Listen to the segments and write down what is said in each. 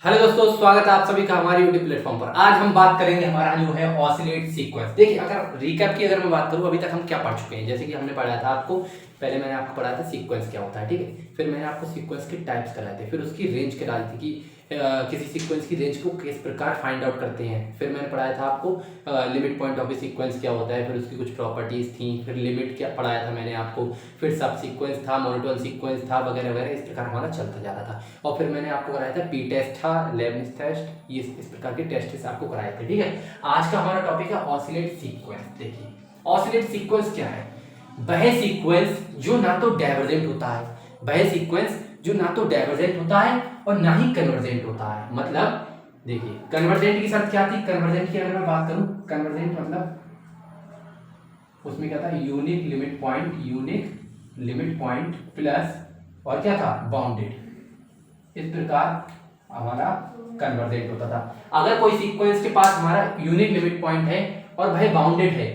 Hello दोस्तों, स्वागत है आप सभी का हमारे YouTube प्लेटफॉर्म पर। आज हम बात करेंगे हमारा जो है ऑसिलेट सीक्वेंस। देखिए, अगर रिकैप की मैं बात करूं, अभी तक हम क्या पढ़ चुके हैं। जैसे कि हमने पढ़ाया था आपको, पहले मैंने आपको पढ़ाया था सीक्वेंस क्या होता है, ठीक है। फिर मैंने आपको सीक्वेंस के टाइप्स कराए थे, फिर उसकी रेंज कराई थी कि किसी सीक्वेंस की रेंज को किस प्रकार फाइंड आउट करते हैं। फिर मैंने पढ़ाया था आपको limit point of A sequence क्या होता है, फिर उसकी कुछ प्रॉपर्टीज थी, फिर लिमिट क्या पढ़ाया था मैंने आपको, फिर सब सीक्वेंस था, मोनोटोन सीक्वेंस था, वगैरह वगैरह। इस प्रकार हमारा चलता जा रहा था। और फिर मैंने आपको कराया था पी टेस्ट था, लेबनिज टेस्ट, ये इस प्रकार के टेस्ट आपको कराए थे, ठीक है। आज का हमारा टॉपिक है ऑसिलेट सीक्वेंस। देखिए, ऑसिलेट सीक्वेंस क्या है? वह सीक्वेंस जो ना तो डाइवर्जेंट होता है, वह सीक्वेंस जो ना तो डाइवर्जेंट होता है और ना ही कन्वर्जेंट होता है। मतलब देखिए, कन्वर्जेंट की शर्त क्या थी? कन्वर्जेंट की अगर मैं बात करूं, कन्वर्जेंट मतलब उसमें क्या था? यूनिक लिमिट पॉइंट प्लस और क्या था? बाउंडेड। इस प्रकार हमारा कन्वर्जेंट होता था। अगर कोई सीक्वेंस के पास हमारा यूनिक लिमिट पॉइंट है और भाई बाउंडेड है,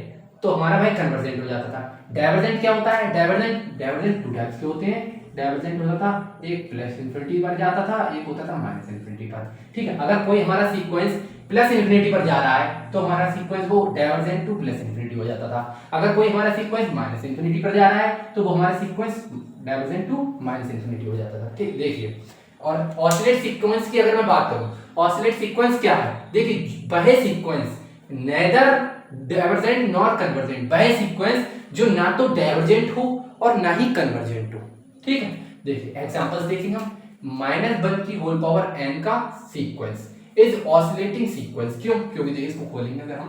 तो हमारा भाई कन्वर्जेंट हो जाता था। डाइवर्जेंट क्या होता है? डाइवर्जेंट टू टाइप्स के होते हैं। डाइवर्जेंट होता था, एक प्लस इन्फिनिटी पर जाता था, एक होता था माइनस इन्फिनिटी पर, ठीक है। अगर कोई हमारा सीक्वेंस प्लस इन्फिनिटी पर जा रहा है तो हमारा सीक्वेंस वो डाइवर्जेंट टू प्लस इन्फिनिटी हो जाता था। अगर कोई हमारा सीक्वेंस माइनस इन्फिनिटी पर जा रहा है तो वो हमारा sequence divergent to minus infinity हो जाता था, ठीक। देखिए, और ऑसिलेट सीक्वेंस की अगर मैं बात करूं, ऑसिलेट सीक्वेंस क्या है? देखिए, वह sequence neither divergent nor convergent, वह सीक्वेंस जो ना तो डाइवर्जेंट हो और ना ही कन्वर्जेंट हो, ठीक है। देखिए, एग्जांपल्स देखेंगे हम। -1 की होल पावर n का सीक्वेंस इज ऑसिलेटिंग सीक्वेंस। क्यों? क्योंकि देखिए, इसको खोलेंगे अगर हम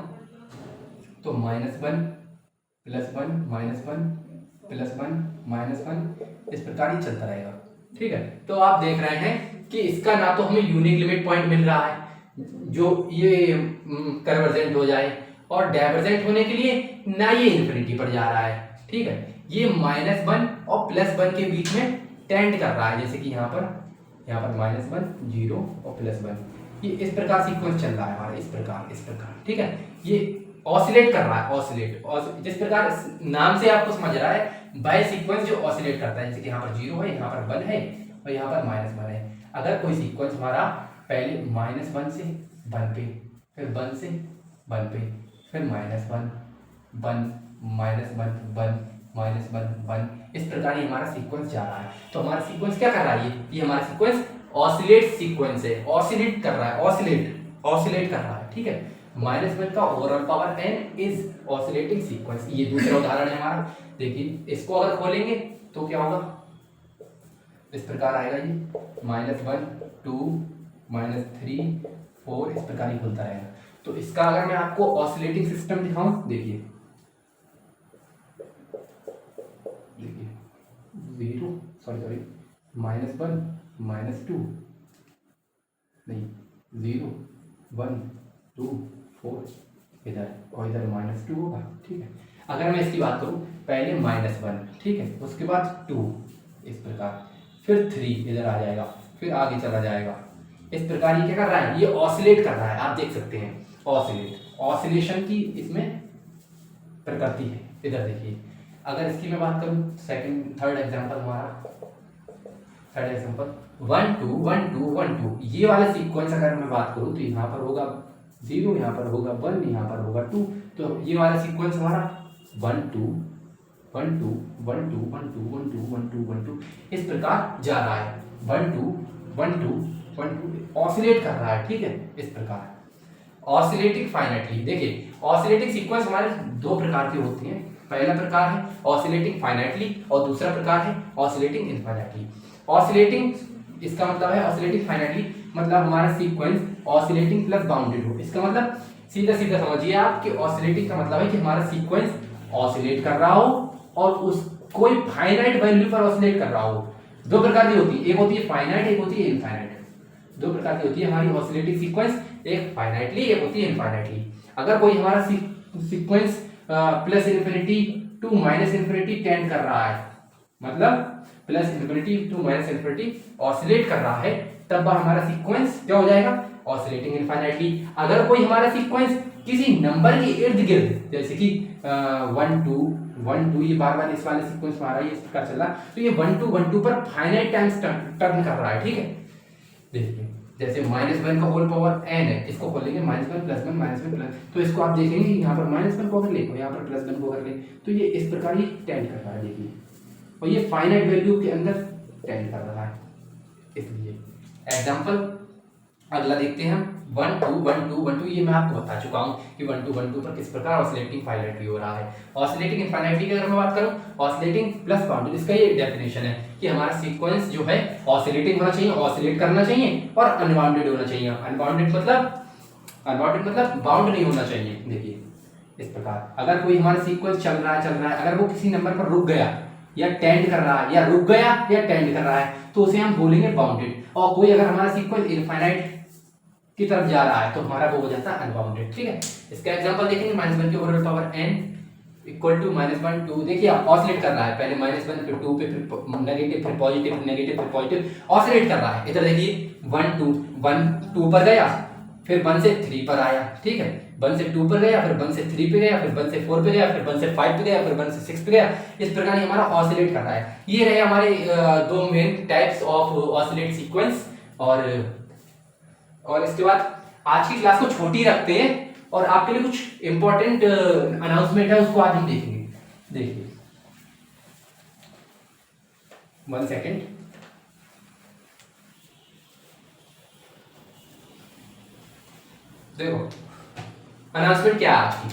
तो -1 +1 -1 +1 -1 इस प्रकार ही चलता रहेगा, ठीक है। तो आप देख रहे हैं कि इसका ना तो हमें यूनिक लिमिट पॉइंट मिल रहा है जो ये कन्वर्जेंट हो जाए, और डाइवर्जेंट होने के लिए ना ये इन्फिनिटी पर जा रहा है, ठीक है। ये -1 और +1 के बीच में टेंड कर रहा है, जैसे कि यहाँ पर -1 0 और +1, ये इस प्रकार सीक्वेंस चल रहा है हमारा, इस प्रकार, ठीक है। ये ऑसिलेट कर रहा है, ऑसिलेट जिस प्रकार नाम से आपको समझ रहा है, वह सीक्वेंस जो ऑसिलेट करता है। जैसे कि यहाँ पर 0 है, यहाँ पर 1 है और यहाँ पर -1 है। अगर कोई सीक्वेंस हमारा पहले -1 से 1 पे, फिर 1 से 1 पे, फिर -1 1 -1 1 1 इस प्रकार ही हमारा सीक्वेंस जा रहा है। तो हमारा सीक्वेंस क्या कर रहा है? ये हमारा सीक्वेंस ऑसिलेट सीक्वेंस है, ऑसिलेट कर रहा है, ऑसिलेट कर रहा है, ठीक है। -1 का overall power n is oscillating sequence. ये दूसरा उदाहरण है हमारा। देखिए, इसको अगर खोलेंगे तो क्या होगा? इस प्रकार आएगा ये -1 2 -3 4 इस प्रकार ही खुलता रहेगा। तो इसका अगर मैं आपको ऑसिलेटिंग सिस्टम दिखाऊं, देखिए 0 सॉरी -1 -2 नहीं 0 1 2 4 इधर और इधर -2 होगा, ठीक है। अगर मैं इसकी बात करूं, पहले -1, ठीक है, उसके बाद 2 इस प्रकार, फिर 3 इधर आ जाएगा, फिर आगे चला जाएगा। इस प्रकार ये क्या कर रहा है? ये ऑसिलेट कर रहा है। आप देख सकते हैं ऑसिलेशन की इसमें प्रकृति है। इधर देखिए, अगर इसकी मैं बात करूं, थर्ड एग्जांपल 1 2 1 2 1 2, ये वाला सीक्वेंस अगर मैं बात करूं तो यहाँ पर होगा 0, यहाँ पर होगा 1, यहाँ पर होगा 2। तो ये वाला सीक्वेंस हमारा 1 2 1 2 1 2 1 2 1 2 1 2 1 2 इस प्रकार जा रहा है। 1 2 1 2 1 2 ऑसिलेट कर रहा है, ठीक है। इस प्रकार ऑसिलेटिंग फाइनाइटली। देखिए, ऑसिलेटिंग सीक्वेंस हमारे दो प्रकार की होती हैं। पहला प्रकार है ऑसिलेटिंग फाइनाइटली और दूसरा प्रकार है ऑसिलेटिंग इनफाइनाइटली। ऑसिलेटिंग, इसका मतलब है ऑसिलेटिंग फाइनाइटली मतलब हमारा सीक्वेंस ऑसिलेटिंग प्लस बाउंडेड हो। इसका मतलब सीधा समझिए आप कि ऑसिलेटिंग का मतलब है कि हमारा सीक्वेंस ऑसिलेट कर रहा हो और उस कोई फाइनाइट वैल्यू पर ऑसिलेट कर रहा हो। दो प्रकार की होती है, एक होती है फाइनाइट, एक होती है इनफाइनाइट। दो प्रकार की होती है हमारी ऑसिलेटिंग सीक्वेंस, एक फाइनाइटली, एक होती है इनफाइनाइटली। अगर कोई हमारा sequence plus infinity to minus infinity tend कर रहा है, मतलब plus infinity to minus infinity oscillate कर रहा है, तब हमारा सीक्वेंस क्या हो जाएगा? Oscillating infinitely. अगर कोई हमारा सीक्वेंस किसी नंबर के इर्द गिर्द, जैसे कि 1 2 1 2, ये बार इस वाले सीक्वेंस में आ रहा है, इस प्रकार चल रहा है, तो ये 1 2 1 2 पर फाइनाइट टाइम्स टर्न कर रहा है, ठीक है। देखिए, जैसे -1 का होल पावर n है, इसको खोलेंगे -1 + 1 -1 प्लस, तो इसको आप देखेंगे यहाँ पर -1 को अगर ले, यहाँ पर +1 को अगर ले, तो ये इस प्रकार ही टेंड कर रहा है, देखिए, और ये फाइनाइट वैल्यू के अंदर टेंड कर रहा है। इसलिए एग्जाम्पल अगला देखते हैं हम 1 2 1 2 1 2, ये मैं आपको बता चुका हूँ कि 1 2 1 2 पर किस प्रकार ऑसिलेटिंग फाइनाइटली हो रहा है। ऑसिलेटिंग इनफाइनाइटली की अगर मैं बात करूँ, ऑसिलेटिंग प्लस बाउंडेड, इसका ये डेफिनेशन है कि हमारा सीक्वेंस जो है ऑसिलेटिंग होना चाहिए, ऑसिलेट करना चाहिए, और अनबाउंडेड होना चाहिए। अनबाउंडेड मतलब बाउंड नहीं होना चाहिए। देखिए इस प्रकार अगर कोई हमारा सीक्वेंस चल रहा है, अगर वो किसी नंबर पर रुक गया या टेंड कर रहा है, या रुक गया या टेंड कर रहा है, तो उसे हम बोलेंगे बाउंडेड। और कोई अगर हमारा सीक्वेंस इनफाइनाइट की तरफ जा रहा है तो हमारा वो हो जाता है अनबाउंडेड। ठीक है, इसका एग्जांपल देखेंगे -1 के whole power n equal to -1 2, देखिए आप ऑसिलेट कर रहा है, पहले -1 फिर 2 पे, फिर नेगेटिव, फिर पॉजिटिव, फिर नेगेटिव, फिर पॉजिटिव, ऑसिलेट कर रहा है। इधर देखिए 1 2 पर गया, फिर 1 से 3 पर आया, ठीक है, 1 से 2 पर गया, फिर 1 से 3 पे गया, फिर 1 से 4 पे गया, फिर 1 से 5 पे गया, फिर 1 से 6 पे गया। इस प्रकार ये हमारा ऑसिलेट कर रहा है। ये रहे हमारे दो main types of oscillate sequence. और इसके बाद आज की क्लास को छोटी रखते हैं और आपके लिए कुछ इंपॉर्टेंट अनाउंसमेंट है, उसको आज हम देखेंगे। देखिए 1 सेकेंड, देखो अनाउंसमेंट क्या है आज की।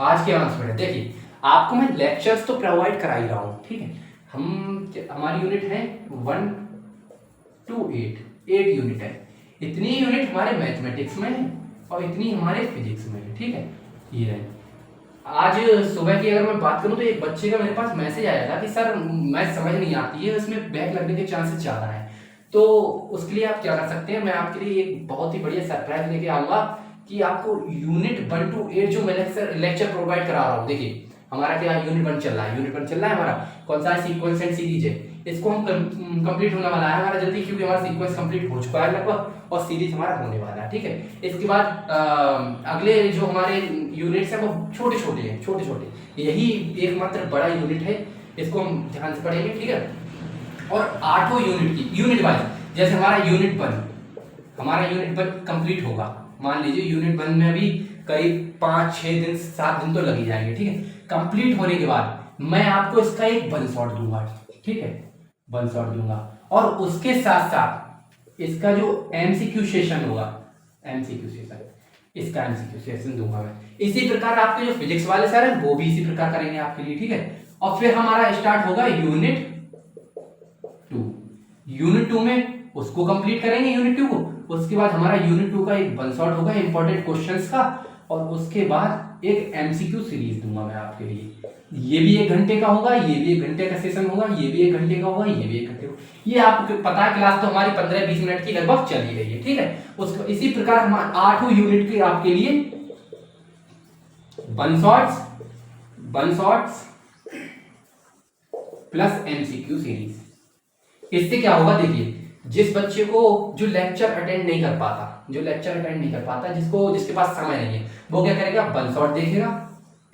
आज की अनाउंसमेंट है, देखिए आपको मैं लेक्चर्स तो प्रोवाइड करा ही रहा हूं, ठीक है। हमारी यूनिट है 1 to 8 यूनिट है। इतनी यूनिट हमारे मैथमेटिक्स में है और इतनी हमारे फिजिक्स में है, ठीक है। ये रहे, आज सुबह की अगर मैं बात करूं तो एक बच्चे का मेरे पास मैसेज आया था कि सर मैथ समझ नहीं आती है, इसमें बैक लगने के चांसेस ज़्यादा है। तो उसके लिए आप क्या कर सकते हैं, मैं आपके लिए एक बहुत ही बढ़िया सरप्राइज लेके आऊँगा कि आपको यूनिट 1 to 8 जो मैं लेक्चर प्रोवाइड करा रहा हूँ। देखिए हमारा क्या यूनिट 1 चल रहा है, हमारा कौन सा है, सीक्वेंस एंड सीरीज है। इसको हम कंप्लीट होने वाला है हमारा जल्दी, क्योंकि हमारा सीक्वेंस कंप्लीट हो चुका है लगभग और सीरीज हमारा होने वाला है, ठीक है। इसके बाद अगले जो हमारे यूनिट्स हैं वो छोटे छोटे, यही एकमात्र बड़ा यूनिट है, इसको हम ध्यान से पढ़ेंगे, ठीक है। और 8 यूनिट की यूनिट वाइज, जैसे हमारा यूनिट 1 कंप्लीट होगा, मान लीजिए यूनिट 1 में भी करीब 5 6 दिन 7 दिन तो लग ही जाएंगे, ठीक है। कंप्लीट होने के बाद मैं आपको इसका एक वन शॉट दूंगा, ठीक है, वन शॉट दूंगा, और उसके साथ साथ इसका जो एमसीक्यू सेशन होगा, इसका एमसीक्यू सेशन दूंगा मैं। इसी प्रकार आपके जो फिजिक्स वाले सर हैं वो भी इसी प्रकार करेंगे आपके लिए, ठीक है। और फिर हमारा स्टार्ट होगा यूनिट 2 में उसको कंप्लीट करेंगे यूनिट 2 को। उसके बाद हमारा यूनिट 2 का एक वन शॉट होगा इंपॉर्टेंट क्वेश्चंस का, और उसके बाद एक एमसीक्यू सीरीज दूंगा मैं आपके लिए। ये भी 1 घंटे का होगा, ये भी 1 घंटे का सेशन होगा, ये भी 1 घंटे का होगा, ये भी 1 घंटे का। ये आपको पता है क्लास तो हमारी 15-20 मिनट की लगभग चल ही रही है, ठीक है। उसको इसी प्रकार हम 8 यूनिट के आपके लिए one shots plus MCQ series. इससे क्या होगा, देखिए जिस बच्चे को जो लेक्चर अटेंड नहीं कर पाता, जिसके पास समय नहीं है, वो क्या करेगा, वन शॉट देखेगा,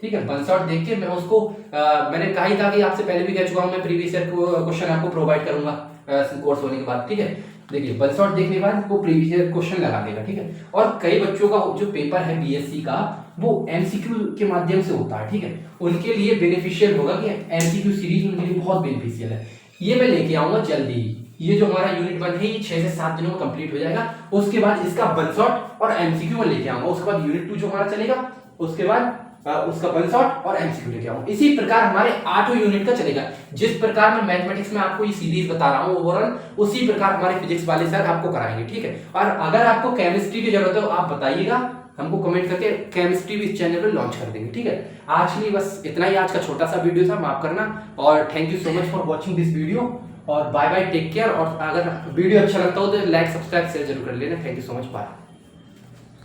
ठीक है। वन शॉट देख के मैं उसको मैंने कहा ही था कि आपसे पहले भी कह चुका हूं, मैं प्रीवियस ईयर क्वेश्चन आपको प्रोवाइड करूंगा कोर्स होने के बाद, ठीक है। देखिए वन शॉट देखने के बाद वो प्रीवियस ईयर क्वेश्चन लगा देगा, ठीक है। और कई बच्चों का जो पेपर है बीएससी का वो एमसीक्यू के माध्यम से होता है, ठीक है। उनके लिए बेनिफिशियल होगा कि एमसीक्यू सीरीज उनके लिए बहुत बेनिफिशियल है। ये मैं लेके आऊंगा जल्दी ही। ये जो हमारा यूनिट 1 है ये 6 से 7 दिनों में कंप्लीट हो जाएगा। उसके बाद इसका वन शॉट और एमसीक्यू में लेके आऊंगा। उसके बाद यूनिट 2 जो हमारा चलेगा, उसके बाद उसका वन शॉट और एमसीक्यू लेके आऊंगा। इसी प्रकार हमारे 8 यूनिट का चलेगा। जिस प्रकार मैं मैथमेटिक्स में आपको ये सीरीज बता रहा हूँ ओवरऑल, उसी प्रकार हमारे फिजिक्स वाले सर आपको कराएंगे, ठीक है। और अगर आपको केमिस्ट्री की जरूरत हो आप बताइएगा, हमको कमेंट करके, केमिस्ट्री भी इस चैनल पर लॉन्च कर देंगे, ठीक है। आज के लिए बस इतना ही, आज का छोटा सा वीडियो था, माफ करना। और thank you so much for watching this video, और बाय बाय, टेक केयर। और अगर वीडियो अच्छा लगता हो तो लाइक सब्सक्राइब शेयर जरूर कर लेना। Thank you so much, bye.